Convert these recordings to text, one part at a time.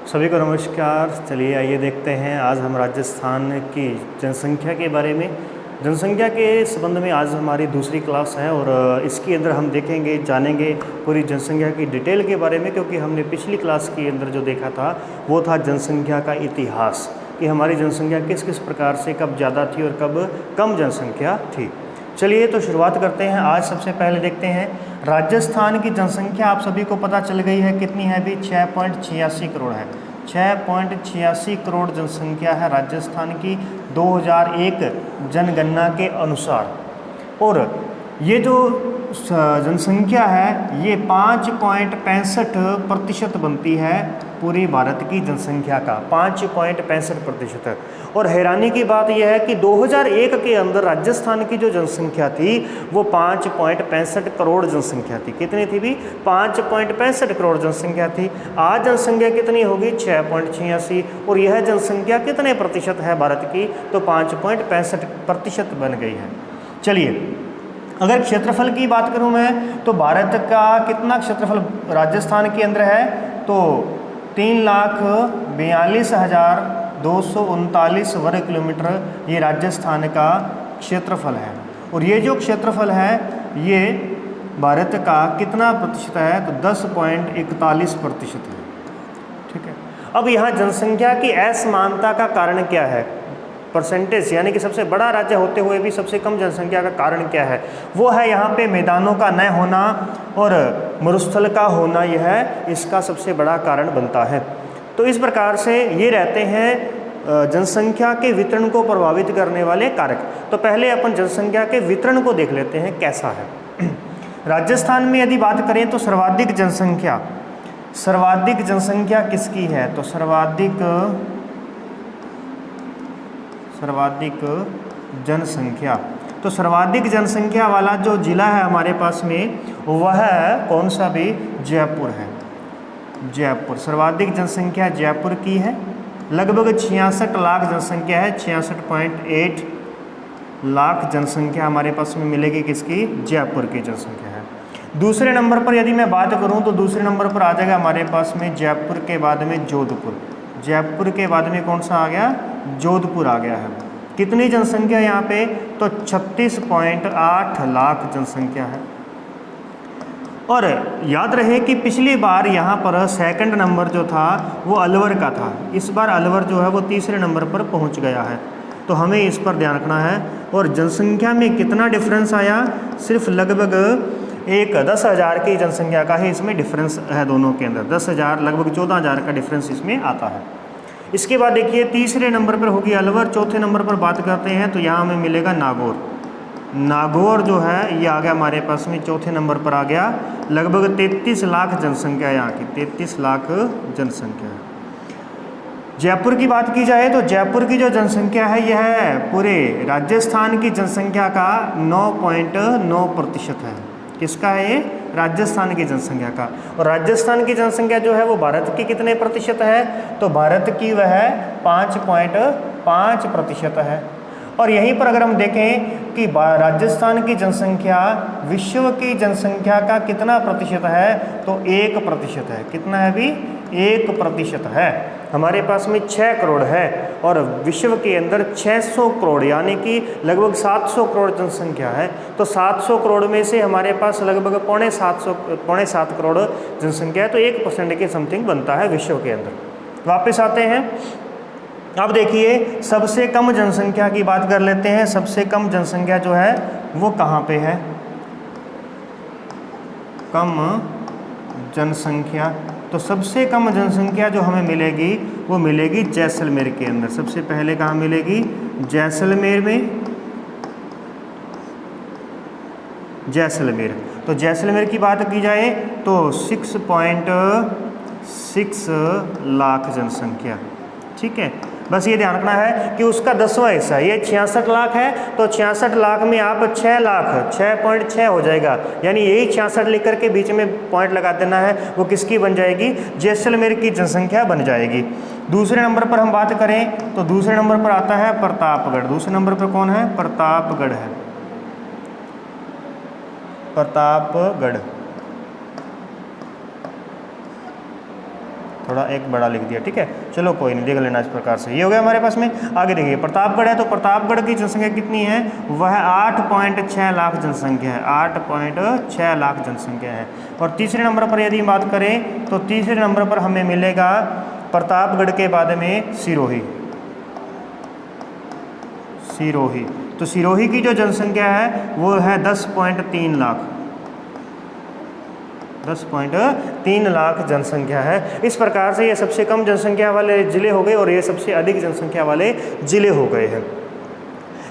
सभी को नमस्कार। चलिए आइए देखते हैं आज हम राजस्थान की जनसंख्या के बारे में। जनसंख्या के संबंध में आज हमारी दूसरी क्लास है और इसके अंदर हम देखेंगे, जानेंगे पूरी जनसंख्या की डिटेल के बारे में, क्योंकि हमने पिछली क्लास के अंदर जो देखा था वो था जनसंख्या का इतिहास, कि हमारी जनसंख्या किस किस प्रकार से कब ज़्यादा थी और कब कम जनसंख्या थी। चलिए तो शुरुआत करते हैं। आज सबसे पहले देखते हैं राजस्थान की जनसंख्या। आप सभी को पता चल गई है कितनी है अभी, 6.86 करोड़ है। 6.86 करोड़ जनसंख्या है राजस्थान की 2001 जनगणना के अनुसार। और ये जो जनसंख्या है ये 5.65% बनती है पूरी भारत की जनसंख्या का, 5.65%। और हैरानी की बात यह है कि 2001 के अंदर राजस्थान की जो जनसंख्या थी वो 5.65 करोड़ जनसंख्या थी। कितनी थी भी? 5.65 करोड़ जनसंख्या थी। आज जनसंख्या कितनी होगी? 6.86। और यह जनसंख्या कितने प्रतिशत है भारत की? तो 5.65% बन गई है। चलिए अगर क्षेत्रफल की बात करूं मैं तो भारत का कितना क्षेत्रफल राजस्थान के अंदर है? तो 3,42,239 वर्ग किलोमीटर ये राजस्थान का क्षेत्रफल है। और ये जो क्षेत्रफल है ये भारत का कितना प्रतिशत है? तो 10.41% है। ठीक है। अब यहाँ जनसंख्या की असमानता का कारण क्या है? परसेंटेज, यानी कि सबसे बड़ा राज्य होते हुए भी सबसे कम जनसंख्या का कारण क्या है? वो है यहाँ पे मैदानों का न होना और मरुस्थल का होना, यह इसका सबसे बड़ा कारण बनता है। तो इस प्रकार से ये रहते हैं जनसंख्या के वितरण को प्रभावित करने वाले कारक। तो पहले अपन जनसंख्या के वितरण को देख लेते हैं कैसा है। राजस्थान में यदि बात करें तो सर्वाधिक जनसंख्या किसकी है? तो सर्वाधिक जनसंख्या, तो सर्वाधिक जनसंख्या वाला जो जिला है हमारे पास में वह कौन सा भी? जयपुर है। जयपुर, सर्वाधिक जनसंख्या जयपुर की है। लगभग 66 लाख जनसंख्या है। 66.8 लाख जनसंख्या हमारे पास में मिलेगी किसकी? जयपुर की जनसंख्या है। दूसरे नंबर पर यदि मैं बात करूं तो दूसरे नंबर पर आ जाएगा हमारे पास में जयपुर के बाद में जोधपुर। जयपुर के बाद में कौन सा आ गया? जोधपुर आ गया है। कितनी जनसंख्या यहाँ पे? तो 36.8 लाख जनसंख्या है। और याद रहे कि पिछली बार यहाँ पर सेकंड नंबर जो था वो अलवर का था। इस बार अलवर जो है वो तीसरे नंबर पर पहुँच गया है, तो हमें इस पर ध्यान रखना है। और जनसंख्या में कितना डिफरेंस आया? सिर्फ लगभग 10,000 की जनसंख्या का ही इसमें डिफरेंस है दोनों के अंदर। 10,000 लगभग 14,000 का डिफरेंस इसमें आता है। इसके बाद देखिए तीसरे नंबर पर होगी अलवर। चौथे नंबर पर बात करते हैं तो यहाँ हमें मिलेगा नागौर। नागौर जो है ये आ गया हमारे पास में चौथे नंबर पर आ गया। लगभग 33 लाख जनसंख्या यहाँ की, 33 लाख जनसंख्या है। जयपुर की बात की जाए तो जयपुर की जो जनसंख्या है यह पूरे राजस्थान की जनसंख्या का 9.9% है। किसका है ये? राजस्थान की जनसंख्या का। और राजस्थान की जनसंख्या जो है वो भारत की कितने प्रतिशत है? तो भारत की वह 5.5% है। और यहीं पर अगर हम देखें कि राजस्थान की जनसंख्या विश्व की जनसंख्या का कितना प्रतिशत है? तो 1% है। कितना है अभी? 1% है। हमारे पास में 6 करोड़ है और विश्व के अंदर 600 करोड़ यानी कि लगभग 700 करोड़ जनसंख्या है। तो 700 करोड़ में से हमारे पास लगभग 7.5 करोड़ जनसंख्या है, तो 1% के समथिंग बनता है विश्व के अंदर। वापस आते हैं। अब देखिए सबसे कम जनसंख्या की बात कर लेते हैं। सबसे कम जनसंख्या जो है वो कहाँ पे है? कम जनसंख्या, तो सबसे कम जनसंख्या जो हमें मिलेगी वो मिलेगी जैसलमेर के अंदर। सबसे पहले कहाँ मिलेगी? जैसलमेर में। जैसलमेर, तो जैसलमेर की बात की जाए तो 6.6 लाख जनसंख्या। ठीक है, बस ये ध्यान रखना है कि उसका 10वां हिस्सा, ये 66 लाख है तो 66 लाख में आप 6 लाख 6.6 हो जाएगा, यानी यही 66 लिख करके बीच में पॉइंट लगा देना है। वो किसकी बन जाएगी? जैसलमेर की जनसंख्या बन जाएगी। दूसरे नंबर पर हम बात करें तो दूसरे नंबर पर आता है प्रतापगढ़। दूसरे नंबर पर कौन है? प्रतापगढ़ है। प्रतापगढ़। थोड़ा एक बड़ा लिख दिया, ठीक है। चलो कोई नहीं, देख लेना इस प्रकार से। ये हो गया हमारे पास में। आगे देखिए प्रतापगढ़ है, तो प्रतापगढ़ की जनसंख्या कितनी है, वह 8.6 लाख जनसंख्या है, 8.6 लाख जनसंख्या है। और तीसरे नंबर पर यदि बात करें तो तीसरे नंबर पर हमें मिलेगा प्रतापगढ़ के बाद में सिरोही। सिरोही, तो सिरोही की जो जनसंख्या है वो है 10.3 लाख, 10.3 लाख जनसंख्या है। इस प्रकार से ये सबसे कम जनसंख्या वाले ज़िले हो गए और ये सबसे अधिक जनसंख्या वाले ज़िले हो गए हैं।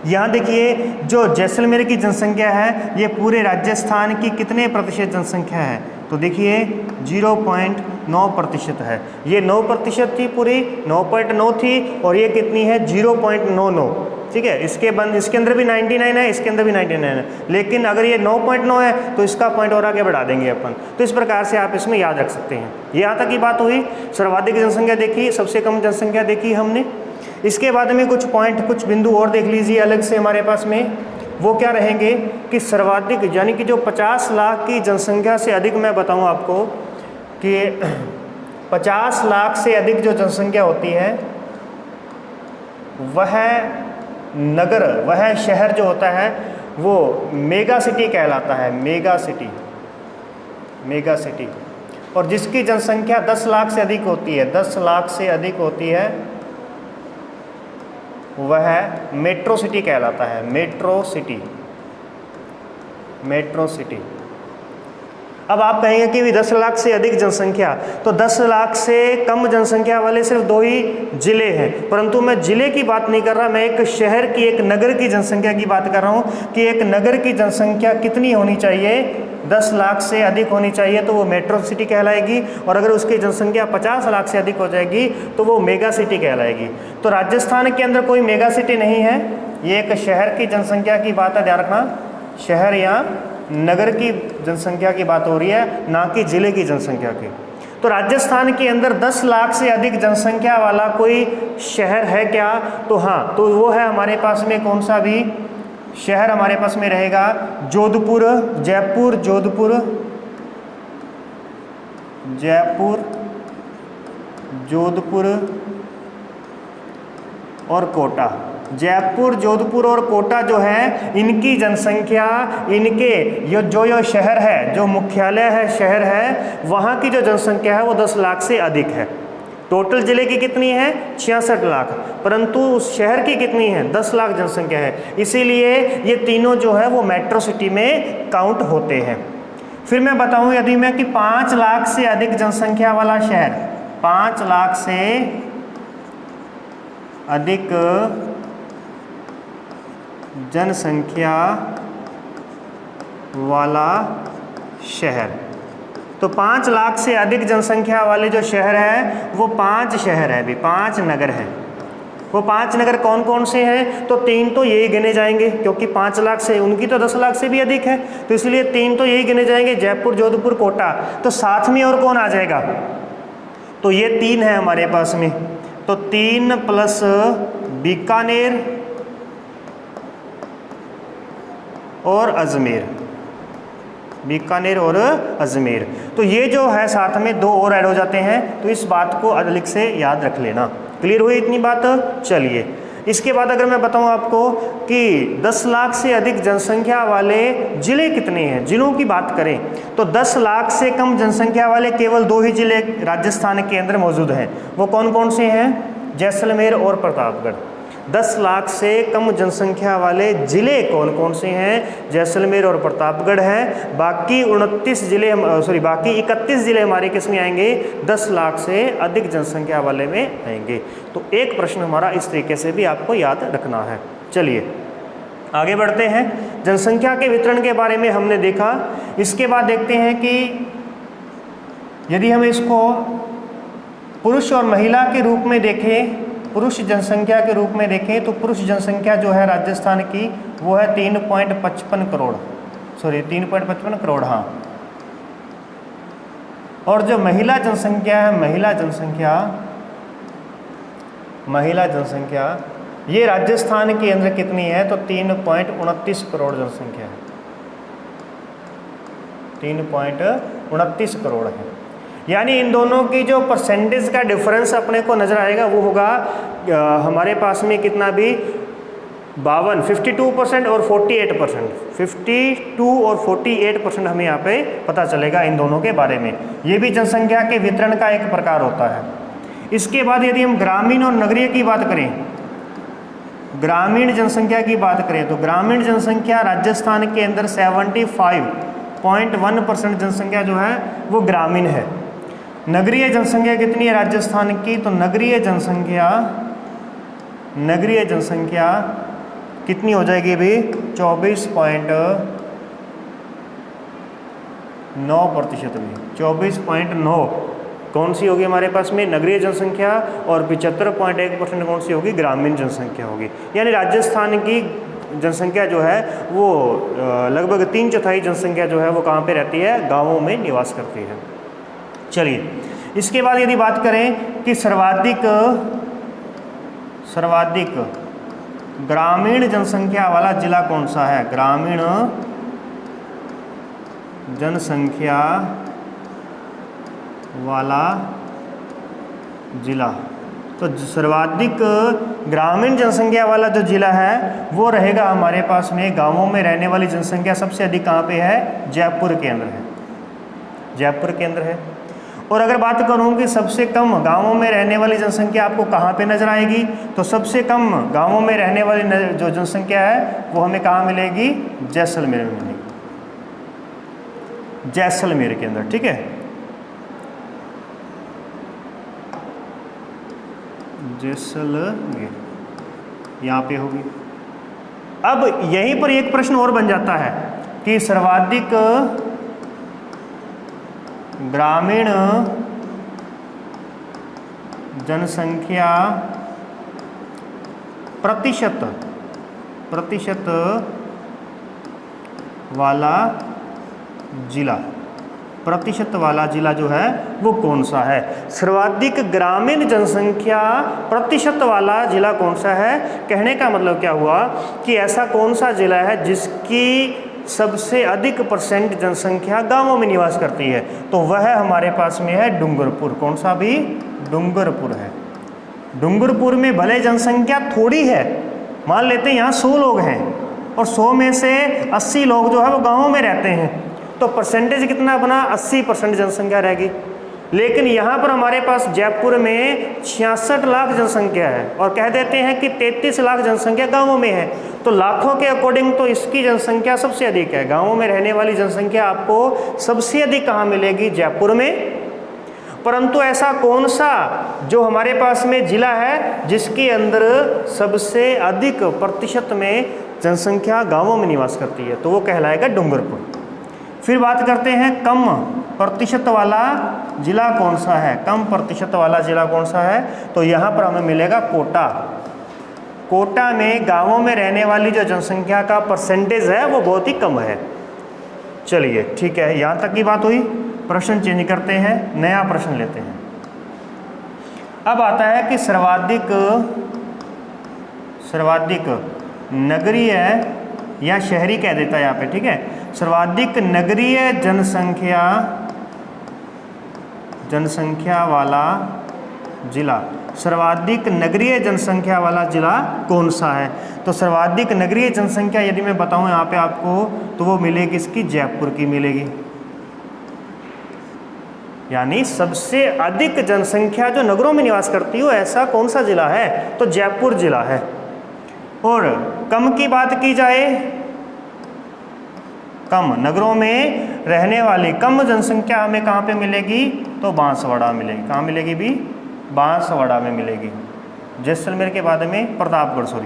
यहाँ देखिए जो जैसलमेर की जनसंख्या है ये पूरे राजस्थान की कितने प्रतिशत जनसंख्या है, तो देखिए 0.9% है। ये 9% थी, पूरी 9.9 थी, और ये कितनी है 0.99, ठीक है। इसके अंदर भी 99 है, इसके अंदर भी 99 है, लेकिन अगर ये 9.9 है तो इसका पॉइंट और आगे बढ़ा देंगे अपन। तो इस प्रकार से आप इसमें याद रख सकते हैं। ये यहाँ तक की बात हुई। सर्वाधिक जनसंख्या देखी, सबसे कम जनसंख्या देखी हमने। इसके बाद में कुछ पॉइंट, कुछ बिंदु और देख लीजिए अलग से हमारे पास में। वो क्या रहेंगे कि सर्वाधिक यानी कि जो 50 लाख की जनसंख्या से अधिक, मैं बताऊं आपको कि 50 लाख से अधिक जो जनसंख्या होती है वह नगर, वह शहर जो होता है वो मेगा सिटी कहलाता है, मेगा सिटी, मेगा सिटी। और जिसकी जनसंख्या 10 लाख से अधिक होती है, 10 लाख से अधिक होती है, वह मेट्रो सिटी कहलाता है, मेट्रो सिटी, मेट्रो सिटी। अब आप कहेंगे कि 10 लाख से अधिक जनसंख्या, तो 10 लाख से कम जनसंख्या वाले सिर्फ 2 ही जिले हैं, परंतु मैं जिले की बात नहीं कर रहा, मैं एक शहर की, एक नगर की जनसंख्या की बात कर रहा हूँ कि एक नगर की जनसंख्या कितनी होनी चाहिए, 10 लाख से अधिक होनी चाहिए तो वो मेट्रो सिटी कहलाएगी, और अगर उसकी जनसंख्या 50 लाख से अधिक हो जाएगी तो वो मेगा सिटी कहलाएगी। तो राजस्थान के अंदर कोई मेगा सिटी नहीं है, ये एक शहर की जनसंख्या की बात है, ध्यान रखना, शहर या नगर की जनसंख्या की बात हो रही है, ना कि जिले की जनसंख्या की। तो राजस्थान के अंदर 10 लाख से अधिक जनसंख्या वाला कोई शहर है क्या, तो हाँ, तो वो है हमारे पास में कौन सा भी शहर हमारे पास में रहेगा, जोधपुर, जयपुर, जोधपुर, जयपुर, जोधपुर और कोटा। जयपुर, जोधपुर और कोटा जो है, इनकी जनसंख्या, इनके जो शहर है, जो मुख्यालय है, शहर है, वहाँ की जो जनसंख्या है वो 10 लाख से अधिक है। टोटल जिले की कितनी है 66 लाख, परंतु उस शहर की कितनी है 10 लाख जनसंख्या है, इसीलिए ये तीनों जो है वो मेट्रो सिटी में काउंट होते हैं। फिर मैं बताऊं यदि मैं कि 5 लाख से अधिक जनसंख्या वाला शहर, 5 लाख से अधिक जनसंख्या वाला शहर, तो 5 लाख से अधिक जनसंख्या वाले जो शहर है वो 5 शहर है, भी 5 नगर हैं। वो 5 नगर कौन कौन से हैं, तो 3 तो यही गिने जाएंगे, क्योंकि 5 लाख से, उनकी तो 10 लाख से भी अधिक है, तो इसलिए 3 तो यही गिने जाएंगे, जयपुर, जोधपुर, कोटा। तो साथ में और कौन आ जाएगा, तो ये 3 है हमारे पास में, तो 3 प्लस बीकानेर और अजमेर, बीकानेर और अजमेर। तो ये जो है साथ में 2 और ऐड हो जाते हैं, तो इस बात को अलग से याद रख लेना। क्लियर हुई इतनी बात। चलिए इसके बाद अगर मैं बताऊं आपको कि 10 लाख से अधिक जनसंख्या वाले जिले कितने हैं, जिलों की बात करें तो 10 लाख से कम जनसंख्या वाले केवल 2 ही जिले राजस्थान के अंदर मौजूद हैं। वो कौन कौन से हैं, जैसलमेर और प्रतापगढ़। 10 लाख से कम जनसंख्या वाले जिले कौन कौन से हैं, जैसलमेर और प्रतापगढ़ हैं। बाकी 31 जिले हमारे किस में आएंगे, 10 लाख से अधिक जनसंख्या वाले में आएंगे। तो एक प्रश्न हमारा इस तरीके से भी आपको याद रखना है। चलिए आगे बढ़ते हैं। जनसंख्या के वितरण के बारे में हमने देखा। इसके बाद देखते हैं कि यदि हम इसको पुरुष और महिला के रूप में देखें, पुरुष जनसंख्या के रूप में देखें तो पुरुष जनसंख्या जो है राजस्थान की वो है 3.55 करोड़, हाँ। और जो महिला जनसंख्या है, महिला जनसंख्या ये राजस्थान के अंदर कितनी है, तो 3.29 करोड़ जनसंख्या है, 3.29 करोड़ है। यानी इन दोनों की जो परसेंटेज का डिफरेंस अपने को नज़र आएगा वो होगा हमारे पास में कितना भी 52 और 48%, 52 और 48% हमें यहाँ पे पता चलेगा इन दोनों के बारे में। ये भी जनसंख्या के वितरण का एक प्रकार होता है। इसके बाद यदि हम ग्रामीण और नगरीय की बात करें, ग्रामीण जनसंख्या की बात करें तो ग्रामीण जनसंख्या राजस्थान के अंदर 75.1% जनसंख्या जो है वो ग्रामीण है। नगरीय जनसंख्या कितनी है राजस्थान की, तो नगरीय जनसंख्या कितनी हो जाएगी अभी 24.9% में, 24.9 कौन सी होगी हमारे पास में नगरीय जनसंख्या, और 75.1% कौन सी होगी ग्रामीण जनसंख्या होगी। यानी राजस्थान की जनसंख्या जो है वो लगभग 3/4 जनसंख्या जो है वो कहाँ पे रहती है, गांवों में निवास करती है। चलिए इसके बाद यदि बात करें कि सर्वाधिक ग्रामीण जनसंख्या वाला जिला कौन सा है, ग्रामीण जनसंख्या वाला जिला, तो सर्वाधिक ग्रामीण जनसंख्या वाला जो जिला है वो रहेगा हमारे पास में, गांवों में रहने वाली जनसंख्या सबसे अधिक कहाँ पे है, जयपुर के अंदर है, जयपुर के अंदर है। और अगर बात करूँ कि सबसे कम गांवों में रहने वाली जनसंख्या आपको कहाँ पे नज़र आएगी, तो सबसे कम गांवों में रहने वाली जो जनसंख्या है वो हमें कहाँ मिलेगी, जैसलमेर में मिलेगी, जैसलमेर के अंदर, ठीक है। जैसलमेर यहाँ पे होगी। अब यहीं पर एक प्रश्न और बन जाता है कि सर्वाधिक ग्रामीण जनसंख्या प्रतिशत वाला जिला जो है वो कौन सा है, सर्वाधिक ग्रामीण जनसंख्या प्रतिशत वाला जिला कौन सा है। कहने का मतलब क्या हुआ कि ऐसा कौन सा जिला है जिसकी सबसे अधिक % जनसंख्या गांवों में निवास करती है, तो वह हमारे पास में है डूंगरपुर। कौन सा भी, डूंगरपुर है। डूंगरपुर में भले जनसंख्या थोड़ी है, मान लेते हैं यहाँ 100 लोग हैं और 100 में से 80 लोग जो है वो गांवों में रहते हैं, तो परसेंटेज कितना बना, 80% जनसंख्या रहेगी। लेकिन यहाँ पर हमारे पास जयपुर में 66 लाख जनसंख्या है और कह देते हैं कि 33 लाख जनसंख्या गांवों में है, तो लाखों के अकॉर्डिंग तो इसकी जनसंख्या सबसे अधिक है। गांवों में रहने वाली जनसंख्या आपको सबसे अधिक कहाँ मिलेगी, जयपुर में। परंतु ऐसा कौन सा जो हमारे पास में जिला है जिसके अंदर सबसे अधिक % में जनसंख्या गांवों में निवास करती है, तो वो कहलाएगा डूंगरपुर। फिर बात करते हैं कम प्रतिशत वाला जिला कौन सा है, कम प्रतिशत वाला जिला कौन सा है, तो यहाँ पर हमें मिलेगा कोटा। कोटा में गांवों में रहने वाली जो जनसंख्या का परसेंटेज है वो बहुत ही कम है। चलिए ठीक है, यहाँ तक की बात हुई। प्रश्न चेंज करते हैं, नया प्रश्न लेते हैं। अब आता है कि सर्वाधिक नगरीय या शहरी कह देता है यहाँ पे, ठीक है। सर्वाधिक नगरीय जनसंख्या वाला जिला, सर्वाधिक नगरीय जनसंख्या वाला जिला कौन सा है, तो सर्वाधिक नगरीय जनसंख्या यदि मैं बताऊं यहाँ पे आपको, तो वो मिलेगी इसकी जयपुर की मिलेगी। यानी सबसे अधिक जनसंख्या जो नगरों में निवास करती हो ऐसा कौन सा जिला है, तो जयपुर जिला है। और कम की बात की जाए, कम नगरों में रहने वाली कम जनसंख्या हमें कहाँ पे मिलेगी, तो बांसवाड़ा मिलेगी। कहाँ मिलेगी भी, बांसवाड़ा में मिलेगी। जैसलमेर के बाद में प्रतापगढ़, सॉरी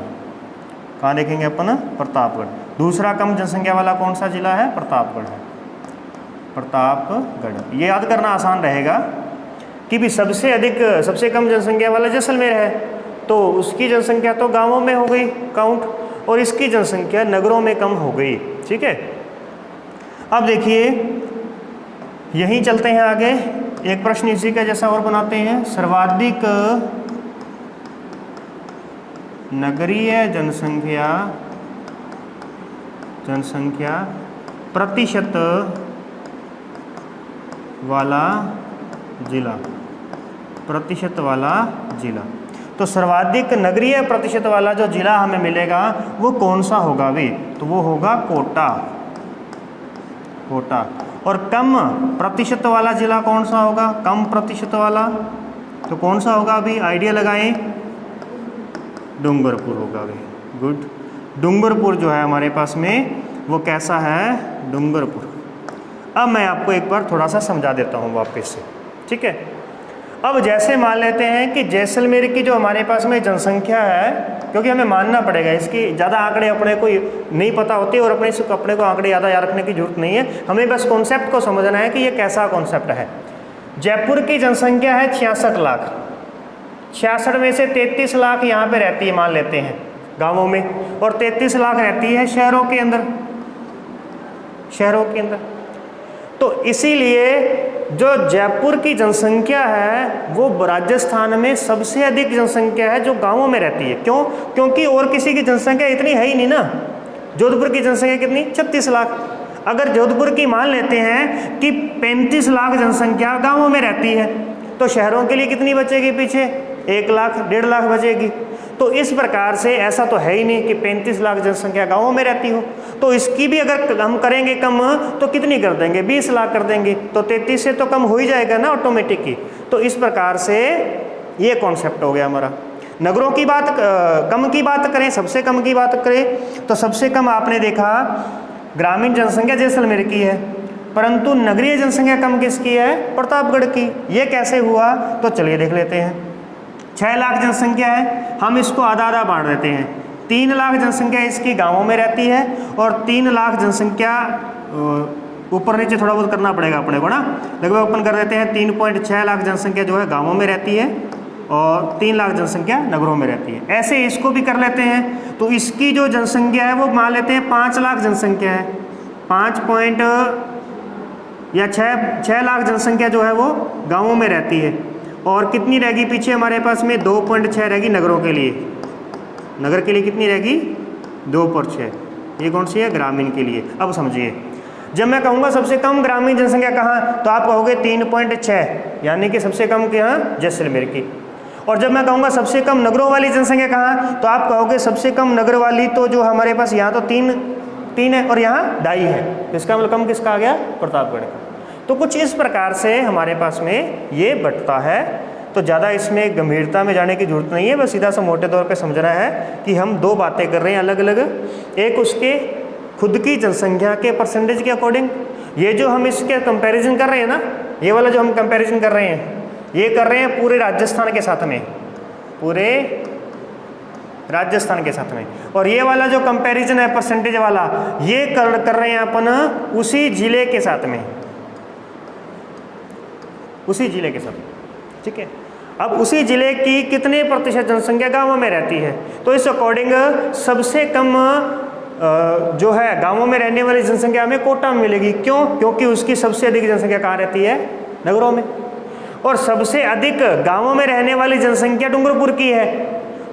कहाँ देखेंगे अपन, प्रतापगढ़। दूसरा कम जनसंख्या वाला कौन सा जिला है, प्रतापगढ़ है, प्रतापगढ़। ये याद करना आसान रहेगा कि भी सबसे कम जनसंख्या वाला जैसलमेर है, तो उसकी जनसंख्या तो गांवों में हो गई काउंट, और इसकी जनसंख्या नगरों में कम हो गई, ठीक है। अब देखिए यहीं चलते हैं आगे, एक प्रश्न इसी का जैसा और बनाते हैं। सर्वाधिक नगरीय जनसंख्या प्रतिशत वाला जिला, प्रतिशत वाला जिला। तो सर्वाधिक नगरीय प्रतिशत वाला जो जिला हमें मिलेगा वो कौन सा होगा भी? तो वो होगा कोटा, कोटा। और कम प्रतिशत वाला जिला कौन सा होगा? कम प्रतिशत वाला तो कौन सा होगा अभी? आइडिया लगाएं। डूंगरपुर होगा भी। गुड। डूंगरपुर जो है हमारे पास में वो कैसा है? डूंगरपुर। अब मैं आपको एक बार थोड़ा सा समझा देता हूँ वापस से, ठीक है। अब जैसे मान लेते हैं कि जैसलमेर की जो हमारे पास में जनसंख्या है, क्योंकि हमें मानना पड़ेगा, इसकी ज़्यादा आंकड़े अपने को नहीं पता होते और अपने को आंकड़े ज़्यादा याद रखने की जरूरत नहीं है, हमें बस कॉन्सेप्ट को समझना है कि ये कैसा कॉन्सेप्ट है। जयपुर की जनसंख्या है 66 लाख, 66 में से 33 लाख यहाँ पे रहती है मान लेते हैं गाँवों में, और 33 लाख रहती है शहरों के अंदर, शहरों के अंदर। तो इसीलिए जो जयपुर की जनसंख्या है वो राजस्थान में सबसे अधिक जनसंख्या है जो गांवों में रहती है। क्यों? क्योंकि और किसी की जनसंख्या इतनी है ही नहीं ना। जोधपुर की जनसंख्या कितनी? 36 लाख। अगर जोधपुर की मान लेते हैं कि 35 लाख जनसंख्या गांवों में रहती है, तो शहरों के लिए कितनी बचेगी पीछे? 1 लाख 1.5 लाख बचेगी। तो इस प्रकार से ऐसा तो है ही नहीं कि 35 लाख जनसंख्या गाँवों में रहती हो, तो इसकी भी अगर हम करेंगे कम तो कितनी कर देंगे? 20 लाख कर देंगे, तो 33 से तो कम हो ही जाएगा ना ऑटोमेटिक ही। तो इस प्रकार से ये कॉन्सेप्ट हो गया हमारा। नगरों की बात, कम की बात करें, सबसे कम की बात करें, तो सबसे कम आपने देखा ग्रामीण जनसंख्या जैसलमेर की है, परंतु नगरीय जनसंख्या कम किसकी है? प्रतापगढ़ की। ये कैसे हुआ? तो चलिए देख लेते हैं। 6 लाख जनसंख्या है, हम इसको आधा आधा बांट देते हैं। 3 लाख जनसंख्या इसकी गांवों में रहती है और 3 लाख जनसंख्या ऊपर नीचे थोड़ा बहुत करना पड़ेगा अपने को ना, लगभग अपन कर देते हैं 3.6 लाख जनसंख्या जो है गांवों में रहती है और 3 लाख जनसंख्या नगरों में रहती है। ऐसे इसको भी कर लेते हैं, तो इसकी जो जनसंख्या है वो मान लेते हैं 5 लाख जनसंख्या है। 6 लाख जनसंख्या जो है वो गाँवों में रहती है, और कितनी रहेगी पीछे हमारे पास में? 2.6 रहेगी नगरों के लिए। नगर के लिए कितनी रहेगी? 2/6। ये कौन सी है? ग्रामीण के लिए। अब समझिए, जब मैं कहूँगा सबसे कम ग्रामीण जनसंख्या कहाँ, तो आप कहोगे 3.6, यानी कि सबसे कम यहाँ जैसलमेर की। और जब मैं कहूँगा सबसे कम नगरों वाली जनसंख्या कहाँ, तो आप कहोगे सबसे कम नगर वाली तो जो हमारे पास यहाँ तो 3 है और यहाँ 2.5 है। इसका मतलब कम किसका आ गया? प्रतापगढ़ का। तो कुछ इस प्रकार से हमारे पास में ये बटता है। तो ज़्यादा इसमें गंभीरता में जाने की जरूरत नहीं है, बस सीधा सा मोटे तौर पे समझना है कि हम 2 बातें कर रहे हैं अलग अलग। एक उसके खुद की जनसंख्या के परसेंटेज के अकॉर्डिंग, ये जो हम इसके कंपैरिजन कर रहे हैं ना, ये वाला जो हम कंपैरिजन कर रहे हैं, ये कर रहे हैं पूरे राजस्थान के साथ में, पूरे राजस्थान के साथ में। और ये वाला जो कंपैरिजन है परसेंटेज वाला, ये कर रहे हैं अपन उसी जिले के साथ में, उसी जिले के साथ, ठीक है। अब उसी जिले की कितने प्रतिशत जनसंख्या गांवों में रहती है, तो इस अकॉर्डिंग सबसे कम जो है गांवों में रहने वाली जनसंख्या हमें कोटा में मिलेगी। क्यों? क्योंकि उसकी सबसे अधिक जनसंख्या कहाँ रहती है? नगरों में। और सबसे अधिक गांवों में रहने वाली जनसंख्या डूंगरपुर की है,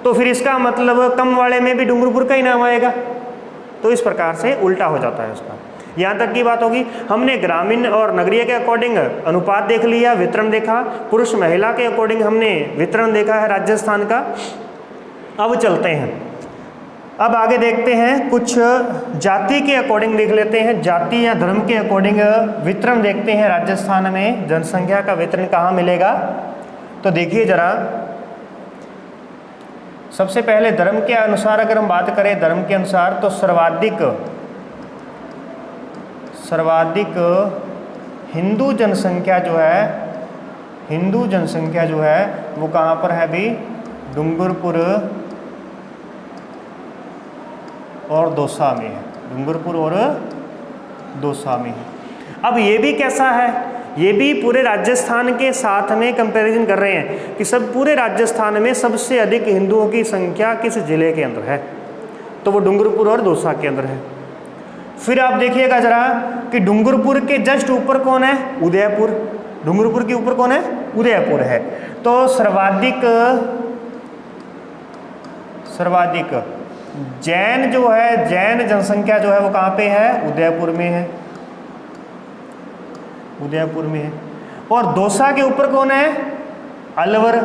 तो फिर इसका मतलब कम वाले में भी डूंगरपुर का ही नाम आएगा। तो इस प्रकार से उल्टा हो जाता है उसका। यहाँ तक की बात होगी। हमने ग्रामीण और नगरीय के अकॉर्डिंग अनुपात देख लिया, वितरण देखा, पुरुष महिला के अकॉर्डिंग हमने वितरण देखा है राजस्थान का। अब चलते हैं, अब आगे देखते हैं, कुछ जाति के अकॉर्डिंग देख लेते हैं, जाति या धर्म के अकॉर्डिंग वितरण देखते हैं। राजस्थान में जनसंख्या का वितरण कहाँ मिलेगा? तो देखिए जरा, सबसे पहले धर्म के अनुसार अगर हम बात करें, धर्म के अनुसार तो सर्वाधिक हिंदू जनसंख्या जो है, हिंदू जनसंख्या जो है वो कहाँ पर है भी? डूंगरपुर और दौसा में है। डूंगरपुर और दौसा में है। अब ये भी कैसा है? ये भी पूरे राजस्थान के साथ में कंपैरिजन कर रहे हैं कि सब पूरे राजस्थान में सबसे अधिक हिंदुओं की संख्या किस जिले के अंदर है, तो वो डूंगरपुर और दौसा के अंदर है। फिर आप देखिएगा जरा कि डूंगरपुर के जस्ट ऊपर कौन है? उदयपुर। डूंगरपुर के ऊपर कौन है? उदयपुर है। तो सर्वाधिक जैन जो है, जैन जनसंख्या जो है वो कहाँ पे है? उदयपुर में है, उदयपुर में है। और दौसा के ऊपर कौन है? अलवर।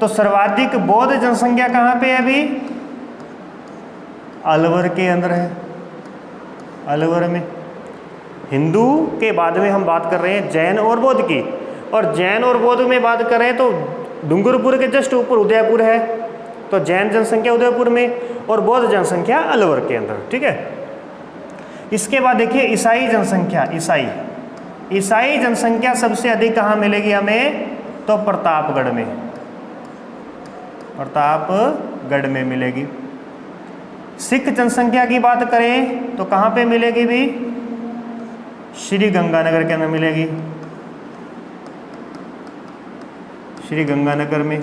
तो सर्वाधिक बौद्ध जनसंख्या कहाँ पे है अभी? अलवर के अंदर है, अलवर में। हिंदू के बाद में हम बात कर रहे हैं जैन और बौद्ध की, और जैन और बौद्ध में बात कर रहे हैं तो डूंगरपुर के जस्ट ऊपर उदयपुर है, तो जैन जनसंख्या उदयपुर में और बौद्ध जनसंख्या अलवर के अंदर, ठीक है। इसके बाद देखिए ईसाई जनसंख्या, ईसाई जनसंख्या सबसे अधिक कहाँ मिलेगी हमें? तो प्रतापगढ़ में, प्रतापगढ़ में मिलेगी। सिख जनसंख्या की बात करें तो कहाँ पे मिलेगी भी? श्री गंगानगर के अंदर मिलेगी, श्री गंगानगर में।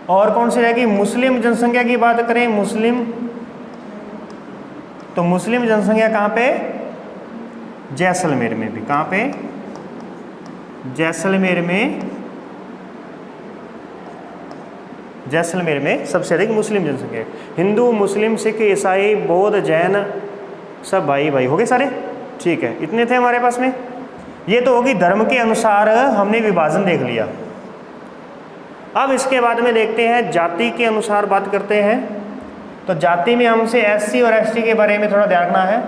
और कौन सी रहेगी? मुस्लिम जनसंख्या की बात करें, मुस्लिम, तो मुस्लिम जनसंख्या कहाँ पे? जैसलमेर में भी। कहाँ पे? जैसलमेर में, जैसलमेर में सबसे अधिक मुस्लिम जनसंख्या है। हिंदू, मुस्लिम, सिख, ईसाई, बौद्ध, जैन सब भाई भाई हो गए सारे, ठीक है। इतने थे हमारे पास में। ये तो होगी धर्म के अनुसार हमने विभाजन देख लिया। अब इसके बाद में देखते हैं जाति के अनुसार बात करते हैं। तो जाति में हमसे एससी और एसटी के बारे में थोड़ा ध्यान रखना है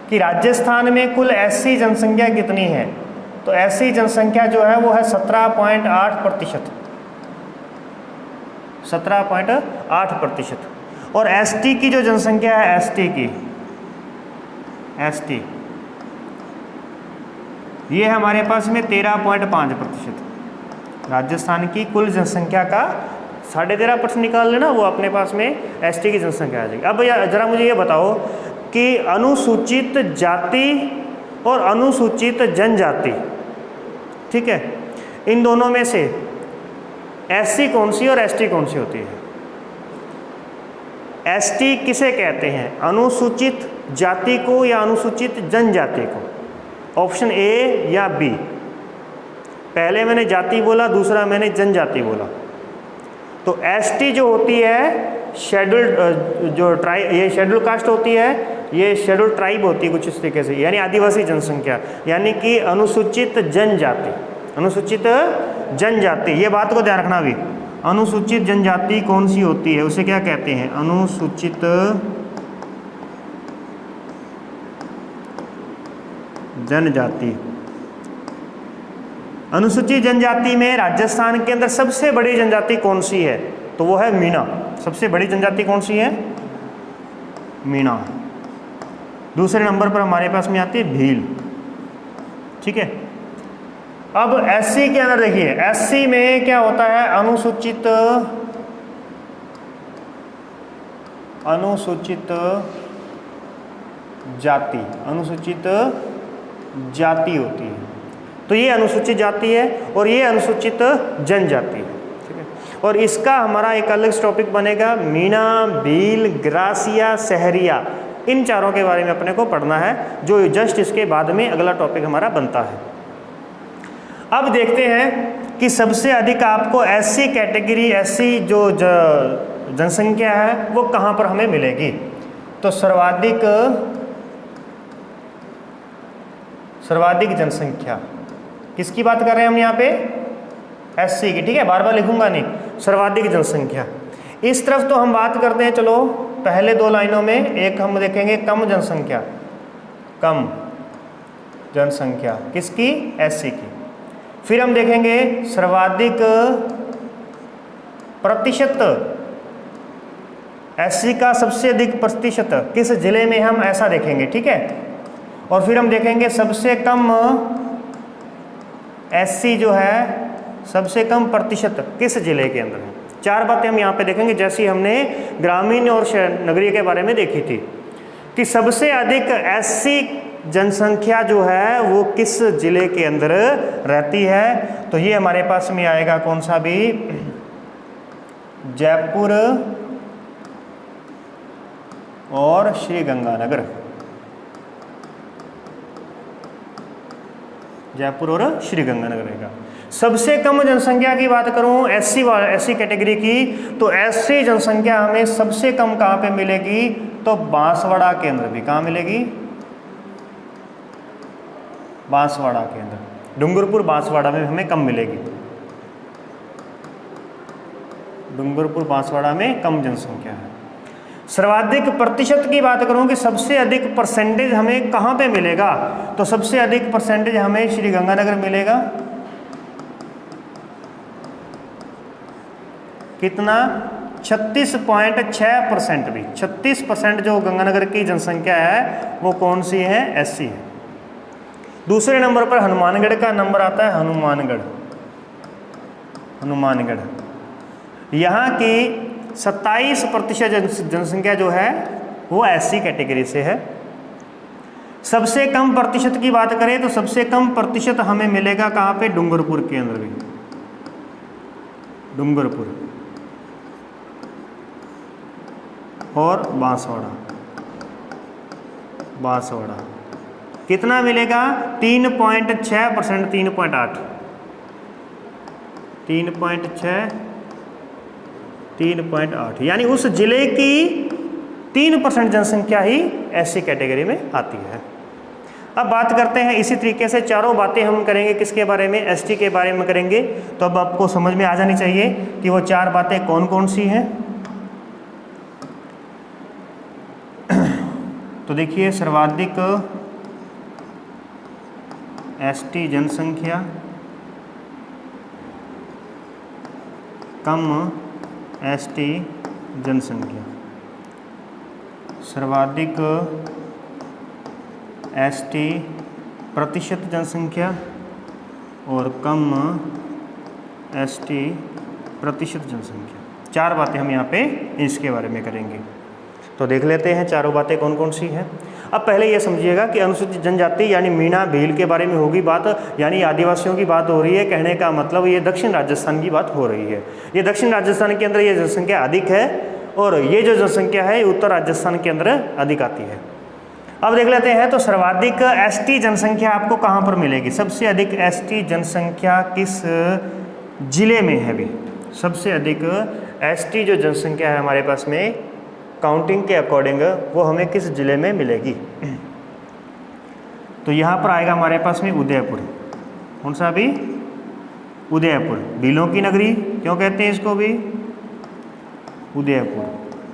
कि राजस्थान में कुल एससी जनसंख्या कितनी है। तो एससी जनसंख्या जो है वो है 17.8%, 17.8%। और एसटी की जो जनसंख्या है, एसटी ये है हमारे पास में 13.5%। राजस्थान की कुल जनसंख्या का 13.5% निकाल लेना, वो अपने पास में एसटी की जनसंख्या आ जाएगी। अब जरा मुझे ये बताओ कि अनुसूचित जाति और अनुसूचित जनजाति, ठीक है, इन दोनों में से एससी कौन सी और एसटी कौन सी होती है? एसटी किसे कहते हैं? अनुसूचित जाति को या अनुसूचित जनजाति को? ऑप्शन ए या बी? पहले मैंने जाति बोला, दूसरा मैंने जनजाति बोला। तो एसटी जो होती है शेड्यूल्ड, जो ये शेड्यूल कास्ट होती है, ये शेड्यूल ट्राइब होती है कुछ इस तरीके से, यानी आदिवासी जनसंख्या, यानी कि अनुसूचित जनजाति, अनुसूचित जनजाति। ये बात को ध्यान रखना भी, अनुसूचित जनजाति कौन सी होती है, उसे क्या कहते हैं? अनुसूचित जनजाति। अनुसूचित जनजाति में राजस्थान के अंदर सबसे बड़ी जनजाति कौन सी है? तो वो है मीणा। सबसे बड़ी जनजाति कौन सी है? मीणा। दूसरे नंबर पर हमारे पास में आती है भील, ठीक है। अब एससी के अंदर देखिए, एससी में क्या होता है? अनुसूचित जाति, अनुसूचित जाति होती है। तो ये अनुसूचित जाति है और ये अनुसूचित जनजाति है, ठीक है। और इसका हमारा एक अलग टॉपिक बनेगा, मीणा, भील, ग्रासिया, सहरिया, इन चारों के बारे में अपने को पढ़ना है, जो जस्ट इसके बाद में अगला टॉपिक हमारा बनता है। अब देखते हैं कि सबसे अधिक आपको एससी कैटेगरी, एससी जो जनसंख्या है वो कहाँ पर हमें मिलेगी। तो सर्वाधिक जनसंख्या किसकी बात कर रहे हैं हम यहाँ पे? एससी की, ठीक है, बार बार लिखूंगा नहीं। सर्वाधिक जनसंख्या इस तरफ तो हम बात करते हैं, चलो पहले दो लाइनों में। एक हम देखेंगे कम जनसंख्या, कम जनसंख्या किसकी? एससी की। फिर हम देखेंगे सर्वाधिक प्रतिशत, एससी का सबसे अधिक प्रतिशत किस जिले में, हम ऐसा देखेंगे, ठीक है। और फिर हम देखेंगे सबसे कम एससी जो है, सबसे कम प्रतिशत किस जिले के अंदर है। चार बातें हम यहाँ पे देखेंगे, जैसी हमने ग्रामीण और नगरीय के बारे में देखी थी, कि सबसे अधिक एससी जनसंख्या जो है वो किस जिले के अंदर रहती है। तो ये हमारे पास में आएगा कौन सा भी? जयपुर और श्री गंगानगर, जयपुर और श्री गंगानगर रहेगा। सबसे कम जनसंख्या की बात करूं एससी कैटेगरी की, तो एससी जनसंख्या हमें सबसे कम कहाँ पे मिलेगी? तो बांसवाड़ा के अंदर भी। कहाँ मिलेगी? बांसवाड़ा के अंदर। डूंगरपुर बांसवाड़ा में हमें कम मिलेगी, डूंगरपुर बांसवाड़ा में कम जनसंख्या है। सर्वाधिक प्रतिशत की बात करूं कि सबसे अधिक परसेंटेज हमें कहां पे मिलेगा, तो सबसे अधिक परसेंटेज हमें श्री गंगानगर मिलेगा। कितना? 36.6% भी। 36% जो गंगानगर की जनसंख्या है वो कौन सी है? एससी है। दूसरे नंबर पर हनुमानगढ़ का नंबर आता है, हनुमानगढ़। यहाँ की 27% जनसंख्या जो है वो एससी कैटेगरी से है। सबसे कम प्रतिशत की बात करें तो सबसे कम प्रतिशत हमें मिलेगा कहाँ पे? डूंगरपुर के अंदर भी, डूंगरपुर और बांसवाड़ा। कितना मिलेगा? 3.6%, 3.8, 3.8, यानी उस जिले की 3% जनसंख्या ही एससी कैटेगरी में आती है। अब बात करते हैं इसी तरीके से चारों बातें हम करेंगे किसके बारे में? एसटी के बारे में करेंगे। तो अब आपको समझ में आ जानी चाहिए कि वो चार बातें कौन कौन सी हैं। तो देखिए, सर्वाधिक एसटी जनसंख्या, कम एसटी जनसंख्या, सर्वाधिक एसटी प्रतिशत जनसंख्या और कम एसटी प्रतिशत जनसंख्या। चार बातें हम यहाँ पे इसके बारे में करेंगे। तो देख लेते हैं चारों बातें कौन कौन सी हैं। अब पहले ये समझिएगा कि अनुसूचित जनजाति यानी मीणा भील के बारे में होगी बात, यानी आदिवासियों की बात हो रही है। कहने का मतलब ये दक्षिण राजस्थान की बात हो रही है। ये दक्षिण राजस्थान के अंदर ये जनसंख्या अधिक है और ये जो जनसंख्या है उत्तर राजस्थान के अंदर अधिक आती है। अब देख लेते हैं, तो सर्वाधिक एसटी जनसंख्या आपको कहाँ पर मिलेगी? सबसे अधिक एसटी जनसंख्या किस जिले में है? भी सबसे अधिक एसटी जो जनसंख्या है हमारे पास में काउंटिंग के अकॉर्डिंग वो हमें किस जिले में मिलेगी? तो यहाँ पर आएगा हमारे पास में उदयपुर। कौन सा? भी उदयपुर, भीलों की नगरी क्यों कहते हैं इसको भी? उदयपुर,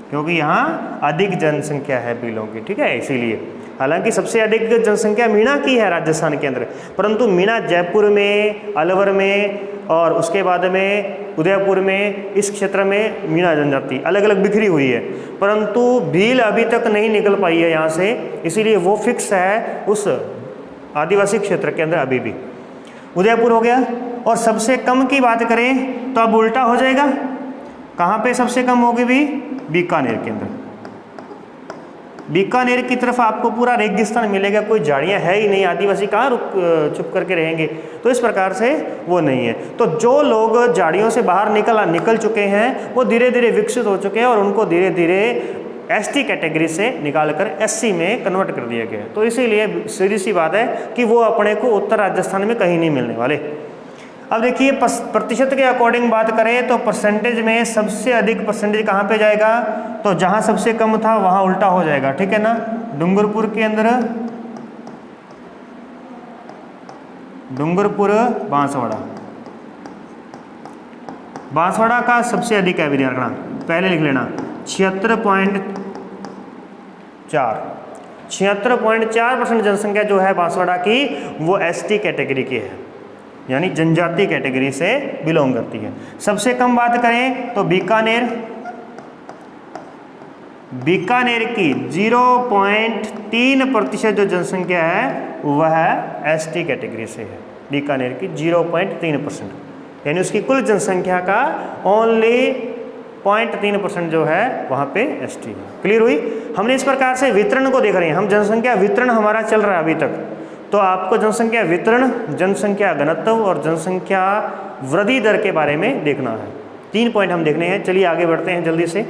क्योंकि यहाँ अधिक जनसंख्या है भीलों की, ठीक है, इसीलिए। हालांकि सबसे अधिक जनसंख्या मीणा की है राजस्थान के अंदर, परंतु मीणा जयपुर में, अलवर में और उसके बाद में उदयपुर में, इस क्षेत्र में मीणा जनजाति अलग अलग बिखरी हुई है, परंतु भील अभी तक नहीं निकल पाई है यहाँ से, इसीलिए वो फिक्स है उस आदिवासी क्षेत्र के अंदर अभी भी। उदयपुर हो गया। और सबसे कम की बात करें तो अब उल्टा हो जाएगा। कहाँ पे सबसे कम होगी? भी बीकानेर के अंदर। बीकानेर की तरफ आपको पूरा रेगिस्तान मिलेगा, कोई झाड़ियाँ है ही नहीं, आदिवासी कहाँ चुप करके रहेंगे, तो इस प्रकार से वो नहीं है। तो जो लोग झाड़ियों से बाहर निकल चुके हैं वो धीरे धीरे विकसित हो चुके हैं और उनको धीरे धीरे एसटी कैटेगरी से निकालकर एससी में कन्वर्ट कर दिया गया। तो इसीलिए सीधी सी बात है कि वो अपने को उत्तर राजस्थान में कहीं नहीं मिलने वाले। अब देखिए, प्रतिशत के अकॉर्डिंग बात करें तो परसेंटेज में सबसे अधिक परसेंटेज कहाँ पे जाएगा? तो जहाँ सबसे कम था वहाँ उल्टा हो जाएगा, ठीक है ना। डूंगरपुर के अंदर, डूंगरपुर बांसवाड़ा का सबसे अधिक है, ध्यान रखना, पहले लिख लेना 76.4% जनसंख्या जो है बांसवाड़ा की वो एसटी कैटेगरी की है, यानी जनजाति कैटेगरी से बिलोंग करती है। सबसे कम बात करें तो बीकानेर की 0.3% जो जनसंख्या है वह एसटी कैटेगरी से है। बीकानेर की 0.3%, यानी उसकी कुल जनसंख्या का ओनली 0.3% जो है वहाँ पे एसटी है। क्लियर हुई? हमने इस प्रकार से वितरण को देख रहे हैं, हम जनसंख्या वितरण हमारा चल रहा है अभी तक। तो आपको जनसंख्या वितरण, जनसंख्या घनत्व और जनसंख्या वृद्धि दर के बारे में देखना है। 3 पॉइंट हम देखने हैं। चलिए आगे बढ़ते हैं जल्दी से।